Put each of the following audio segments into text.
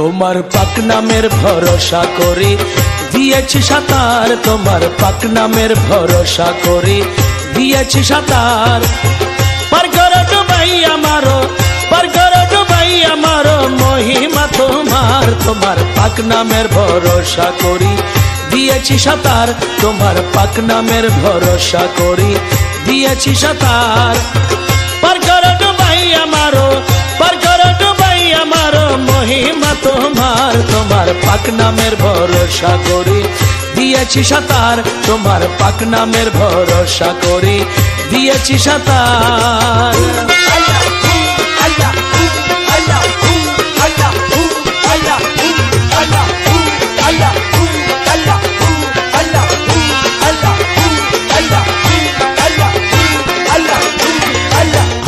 তোমার পাক নামের ভরসা করে দিয়েছি সাঁতার, তোমার পাক নামের ভরসা করে দিয়েছি সাঁতার। পার করো ডুবাই আমারো, পার করো ডুবাই আমারো, মহিমা তোমার। তোমার পাক নামের ভরসা করি দিয়েছি সাঁতার, তোমার পাক নামের ভরসা করি দিয়েছি সাঁতার। পার করো ডুবাই আমারো, পার করো ডুবাই আমারো, মহিমা তোমার। তোমার পাক নামের ভরসা করি দিয়েছি সাঁতার, তোমার পাক নামের ভরসা করি দিয়েছি সাঁতার।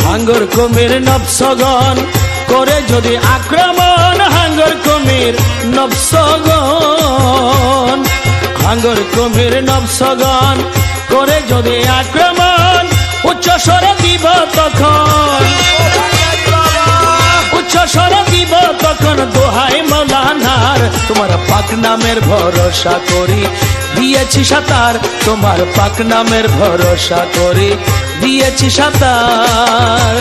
হাঙ্গর কুমির নবসগণ করে যদি আক্রমণ, হাঙ্গর কুমির নবসগণ, হাঙ্গর কুমির নবসগণ করে যদি আক্রমণ, উচ্চ স্বরে দিব তখন, উচ্চ স্বরে দিব তখন দোহাই মৌলানার। তোমার পাক নামের ভরসা করি দিয়েছি সাঁতার, তোমার পাক নামের ভরসা করি দিয়েছি সাঁতার।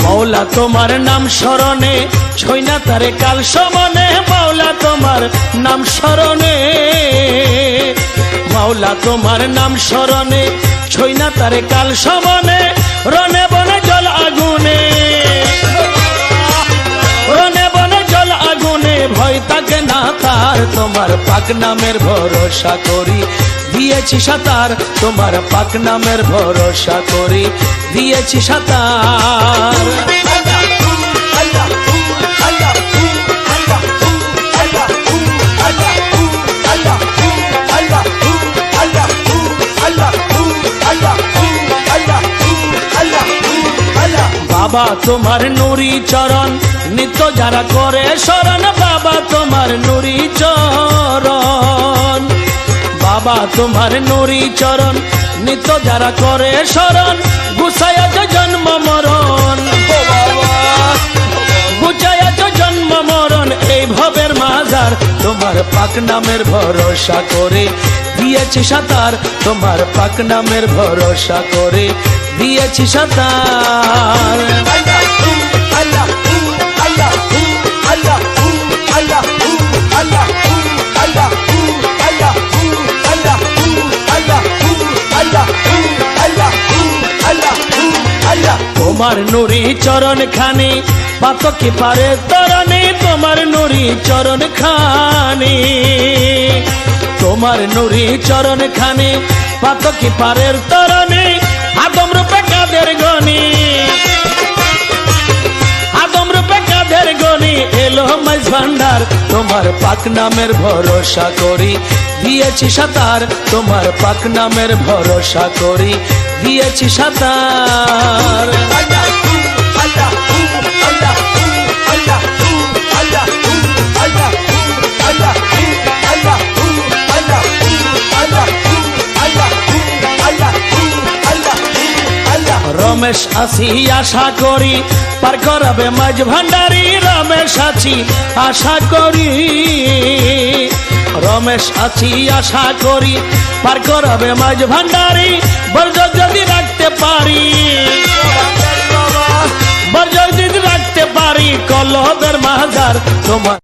মৌলা তোমার নাম স্মরণে ছইনা তারে কাল সমনে, মৌলা তোমার নাম স্মরণে, মৌলা তোমার নাম স্মরণে ছইনা তারে কাল সমনে। রনে বনে জল আগুনে, রনে বনে জল আগুনে, ভয় থাকে না তার। তোমার পাক নামের ভরসা করি দিয়েছি সাঁতার, তোমার পাক নামের ভরসা করি দিয়েছি সাঁতার। বাবা তোমার নুরি চরণ নিত্য যারা করে শরণ, বাবা তোমার নুরি চরণ, বাবা তোমার নুরি চরণ নিত্য যারা করে শরণ, গুছায়া জন্ম মরণ, গুছায়া জন্ম মরণ এই ভবের মাঝার। তোমার পাক নামের ভরসা করে দিয়েছি সাঁতার, তোমার পাক নামের ভরসা করে দিয়েছি সাঁতার। তোমার নুরি চরণ খানি পাতকি পারে তরণে, তোমার নুরি চরণ খানি, তোমার নুরি চরণ খানি পাতকি পারের তরণে। আদম রূপে কাদের গনি, আদম রূপে কাদের গনি এলো মাঝ ভান্ডার। তোমার পাক নামের ভরসা করি দিয়েছি সাঁতার, তোমার পাক নামের ভরসা করি দিয়েছি সাঁতার। রমেশ আছি আশা করি পার করাবে মাঝ ভান্ডারি, রমেশ আছি আশা করি, রমেশ আছি আশা করি পার করাবে মাঝ ভান্ডারি। বর্জ যদি রাখতে পারি